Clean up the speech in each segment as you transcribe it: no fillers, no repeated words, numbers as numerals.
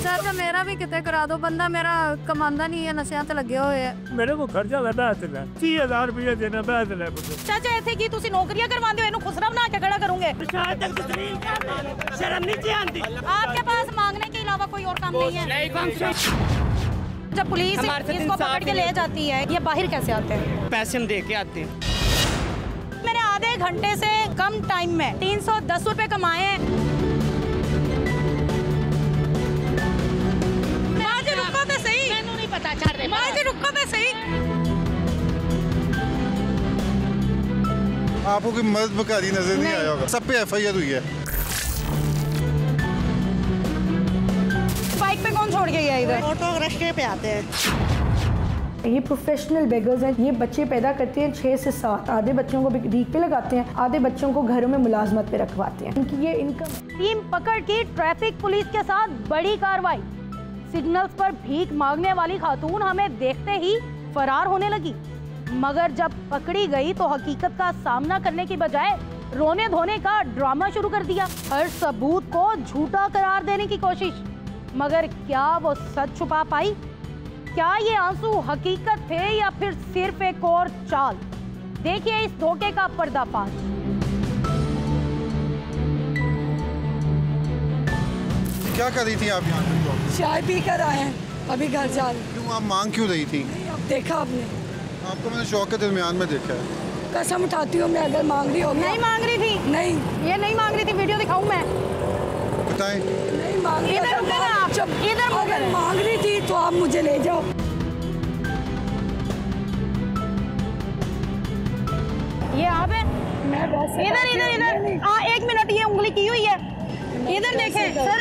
चाचा मेरा भी कितने करा दो, बंदा मेरा कमांदा नहीं है, नशे ते लगे हुए है। मेरे को खर्चा मैं बैठ ले 30,000 रुपये देना बैठ ले। चाचा इतने की तुसी नौकरियां करवांदे हो, इन्हू खुसरा बना के खड़ा करूंगे। शर्म नहीं आती। आपके पास मांगने के अलावा कोई और काम नहीं है? जब पुलिस इसको पकड़ के ले जाती है, ये बाहर कैसे आते हैं? पैसे हम दे के आते हैं। मैंने आधे घंटे से कम टाइम में 310 रुपए कमाए हैं। माजी रुको तो सही, मैंने नहीं पता चल रहा। माजी रुको तो सही। आपको कोई मर्द बकारी नजर नहीं आया होगा, सब पे FIR हुई है। बाइक पे कौन छोड़ के गया इधर? ऑटो रिक्शे पे आते हैं। ये प्रोफेशनल बेगर्स हैं। ये बच्चे पैदा करते हैं 6 से 7, आधे बच्चों को भीख पे लगाते हैं, आधे बच्चों को घरों में मुलाजमत पे रखवाते हैं। इनकी ये इनकम। टीम पकड़ की ट्रैफिक पुलिस के साथ बड़ी कार्रवाई। सिग्नल्स पर भीख मांगने वाली खातून हमें देखते ही फरार होने लगी, मगर जब पकड़ी गई तो हकीकत का सामना करने की बजाय रोने धोने का ड्रामा शुरू कर दिया। हर सबूत को झूठा करार देने की कोशिश, मगर क्या वो सच छुपा पाई? क्या ये आंसू हकीकत थे या फिर सिर्फ एक और चाल? देखिए इस धोखे का पर्दाफाश। क्या कर रही थी आप यहाँ पे? चाय पी कर आए हैं, अभी घर जा रहे। क्यों आप मांग क्यों रही थी? देखा आपने? आपको मैंने शौक के दरमियान में देखा है। कसम उठाती हूँ मैं, अगर मांग रही हो। नहीं मांग रही थी। नहीं, ये नहीं मांग रही थी। वीडियो दिखाऊं मैं? बताएं। नहीं मांग रही। इधर रुके ना आप। इधर अगर मांग रही थी तो आप मुझे ले जाओ। ये आप है? मैं वैसे इधर इधर इधर 1 मिनट, ये उंगली की हुई है। इधर देखें सर,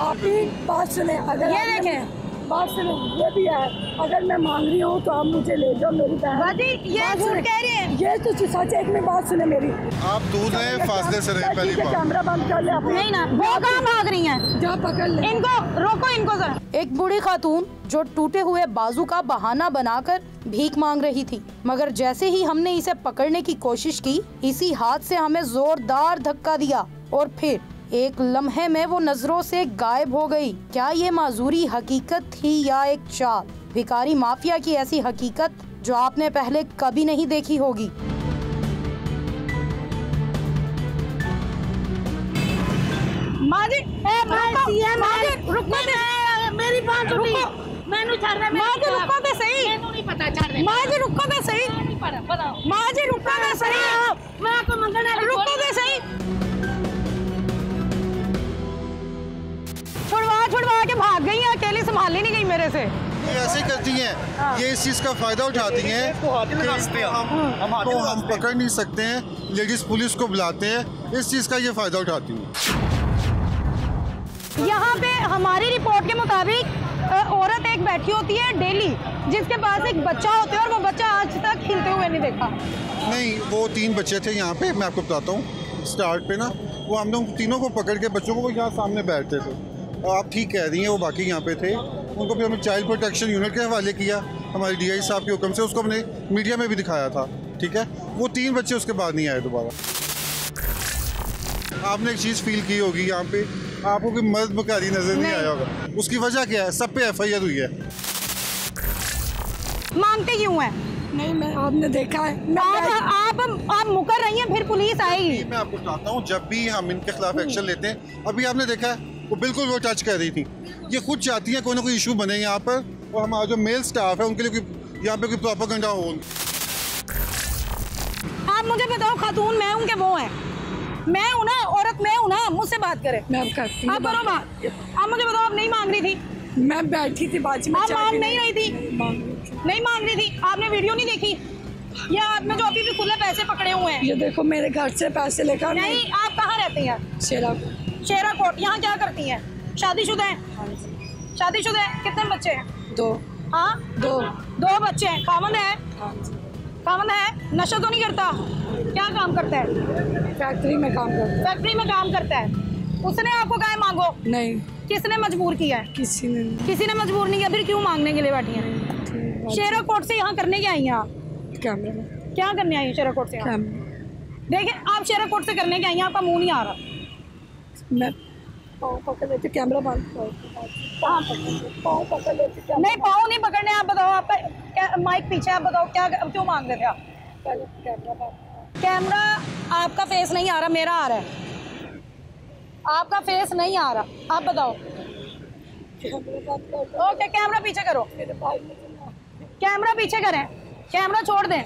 आप ही बात सुने। अगर ये देखें, बात सुने, ये भी है। अगर मैं मांग रही हूँ तो आप मुझे ले जाओ। मेरी बहन ये झूठ कह रही है। ये तो सच है। एक में बात सुने मेरी। आप दूर रहे, फासले से रहे। पहली बात कैमरा बंद कर ले अपना। नहीं ना, वो कहाँ भाग रही हैं? जा पकड़ ले इनको, रोको इनको जरा। एक बूढ़ी खातून जो टूटे हुए बाजू का बहाना बनाकर भीख मांग रही थी, मगर जैसे ही हमने इसे पकड़ने की कोशिश की, इसी हाथ से हमें जोरदार धक्का दिया और फिर एक लम्हे में वो नजरों से गायब हो गई। क्या ये माजूरी हकीकत थी या एक चाल? भिखारी माफिया की ऐसी हकीकत जो आपने पहले कभी नहीं देखी होगी। माजी, मेरी बात सुनिए। मैंने छाड़ रहा है। माजी रुको तो सही। मैंने नहीं पता छाड़ रहा है। माजी रुको तो सही। नहीं पता, बताओ। माजी रुको तो सही। मैं आपको मंगना रुको तो सही। छुड़वा के भाग गई हैं, अकेली संभाल ही नहीं गई मेरे से। ये ऐसे करती हैं, ये इस चीज़ का फायदा उठाती हैं तो हम पकड़ नहीं सकते हैं। लेडीज पुलिस को बुलाते हैं, इस चीज़ का ये फायदा उठाती हैं। यहाँ पे हमारी रिपोर्ट के मुताबिक औरत एक बैठी होती है डेली, जिसके पास एक बच्चा होता है और वो बच्चा आज तक खिलते हुए नहीं देखा। नहीं, वो 3 बच्चे थे यहाँ पे। मैं आपको बताता हूँ, स्टार्ट पे ना वो हम लोग तीनों को पकड़ के बच्चों को वो यहाँ सामने बैठते थे। आप ठीक कह रही हैं, वो बाकी यहाँ पे थे। उनको फिर हमने चाइल्ड प्रोटेक्शन यूनिट के हवाले किया हमारे DI साहब के हुक्म से। उसको हमने मीडिया में भी दिखाया था, ठीक है। वो 3 बच्चे उसके बाद नहीं आए दोबारा। आपने एक चीज़ फील की होगी, यहाँ पे आपको कोई मर्द बकारी नजर नहीं आया होगा। उसकी वजह क्या है? सब पे FIR हुई है। मांगते क्यों हैं? नहीं, मैं आपने देखा है। आप मुकर रही हैं, फिर पुलिस आएगी। मैं आपको बताता हूँ, जब भी हम इनके खिलाफ एक्शन लेते हैं, अभी आपने देखा है वो बिल्कुल वो टच कर रही थी। ये खुद चाहती हैं कोई ना कोई इशू बने यहाँ पर, और हमारा जो मेल स्टाफ है उनके लिए यहाँ पे कोई प्रोपेगेंडा हो। आप मुझे बताओ, खातून मैं हूँ कि वो है? मैं हूँ ना, औरत मैं हूँ ना, मुझसे बात करें। मैं करती हूँ। आप करो बात। आप मुझे बताओ, आप नहीं मांग रही थी? मैं बैठी थी बाजी में। आप मांग नहीं रही थी? नहीं मांग रही थी। आपने वीडियो नहीं देखी? ये हाथ में जो अभी भी खुले पैसे पकड़े हुए हैं, ये देखो मेरे घर से पैसे लेकर। नहीं, आप कहाँ रहते हैं? शेरा कोट। यहाँ क्या करती हैं? शादीशुदा हैं? शादीशुदा हैं। कितने बच्चे हैं? 2। हाँ, 2 बच्चे हैं। खामन है? खामन है? नशा तो नहीं करता? क्या काम करता है? फैक्ट्री में काम करता है। फैक्ट्री में काम करता है। उसने आपको कहा मांगो? नहीं। किसने मजबूर किया है? किसी ने मजबूर नहीं किया। फिर क्यों मांगने के लिए बैठी हैं? शेरा कोट से यहाँ करने क्या आई हैं आप? कैमरे में क्या करने आई हैं शेरा कोट से? देखिए, आप शेरा कोट से करने क्या आई हैं? आपका मुंह नहीं आ रहा। मैं पाँव पकड़ लेते, कैमरा बंद करो। पाँव पकड़ लेते। नहीं, पाँव नहीं पकड़ने। आप बताओ, आपका माइक पीछे, आप बताओ क्या क्यों मांग रहे थे आप? पहले कैमरा बंद। कैमरा, आपका फेस नहीं आ रहा, मेरा आ रहा है। आपका फेस नहीं आ रहा, आप बताओ। कैमरा बंद करो। ओके, कैमरा पीछे करो। मेरे भाई ने सुना। कैमरा पीछे करें, कैमरा छोड़ दें।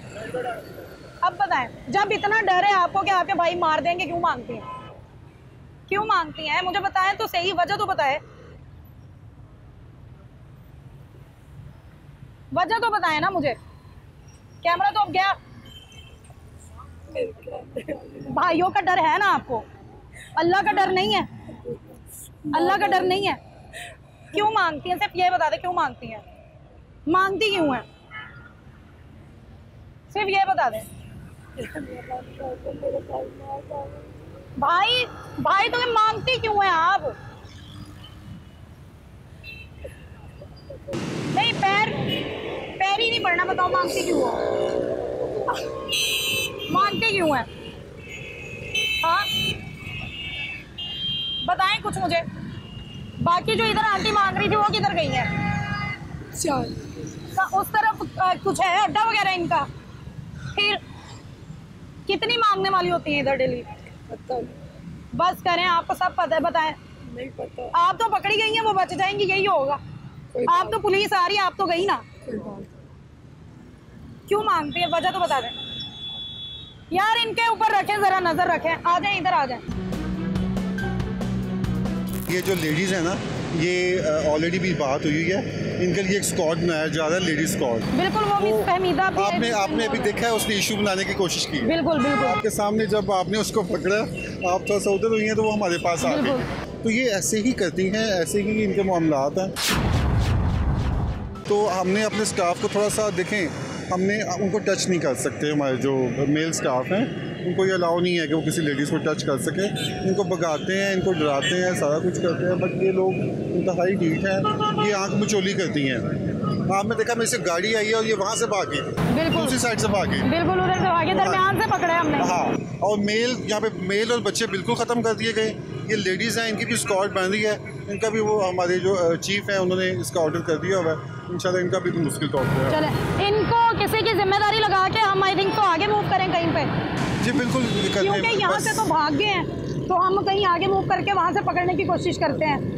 अब बताएं, जब इतना डर है आपको कि आपके भाई मार देंगे, क्यों मांगती हैं? क्यों मांगती हैं? मुझे बताएं तो सही, वजह तो बताएं। वजह तो बताएं ना मुझे। कैमरा तो अब गया। भाइयों का डर है ना आपको? अल्लाह का डर नहीं है? अल्लाह का डर नहीं है? क्यों मांगती हैं? सिर्फ ये बता दे, क्यों मांगती हैं? मांगती क्यों है? सिर्फ ये बता दे। भाई तुम्हें मांगती क्यों है आप? नहीं, पैर ही नहीं पड़ना, बताओ मांगती क्यों हो? मांगती क्यों है? हाँ, बताएं कुछ मुझे। बाकी जो इधर आंटी मांग रही थी वो किधर गई है? उस तरफ कुछ है अड्डा वगैरह इनका? फिर कितनी मांगने वाली होती है इधर डेली? बस करें, आपको सब पता है, बताएं। नहीं पता। आप तो पकड़ी गई हैं, वो बच जाएंगी, यही होगा। आप तो पुलिस आ रही है, आप तो गई ना। क्यों मांगती है? वजह तो बता दें यार। इनके ऊपर रखें, जरा नजर रखें। आ जाएं, इधर आ जाएं। ये जो लेडीज़ है ना, ये ऑलरेडी भी बात हुई है, इनके लिए एक स्क्वाड बनाया जा रहा है, लेडीज स्क्वाड। बिल्कुल, वो भी फहमीदा भी है। आपने अभी देखा है, उसने इशू बनाने की कोशिश की। बिल्कुल बिल्कुल। आपके सामने जब आपने उसको पकड़ा, आप थोड़ा सा उधर हुई हैं तो वो हमारे पास आ गई। तो ये ऐसे ही करती हैं, ऐसे ही इनके मामलात हैं। तो हमने अपने स्टाफ को थोड़ा सा देखें, हमने उनको टच नहीं कर सकते। हमारे जो मेल स्टाफ हैं उनको ये अलाउ नहीं है कि वो किसी लेडीज़ को टच कर सके। इनको भगाते हैं, इनको डराते हैं, सारा कुछ करते हैं, बट ये लोग इंतहाई ढीठ हैं। ये आंख मिचोली करती हैं। आपने देखा मेरे से गाड़ी आई है और ये वहाँ से भागी, दूसरी साइड से भागी, बिल्कुल उधर से भागे, दरमियान से पकड़े हमने। हाँ, और यहाँ पे मेल और बच्चे बिल्कुल ख़त्म कर दिए गए। ये लेडीज़ हैं, इनकी भी स्क्वाड बन रही है। इनका भी वो हमारे जो चीफ हैं उन्होंने इसका ऑर्डर कर दिया हुआ है। इंशाल्लाह इनका भी मुश्किल तो है। चले, इनको किसी की जिम्मेदारी लगा के हम आई थिंक तो आगे मूव करें कहीं पे। जी बिल्कुल, क्योंकि यहाँ से तो भाग गए हैं, तो हम कहीं आगे मूव करके वहाँ से पकड़ने की कोशिश करते हैं।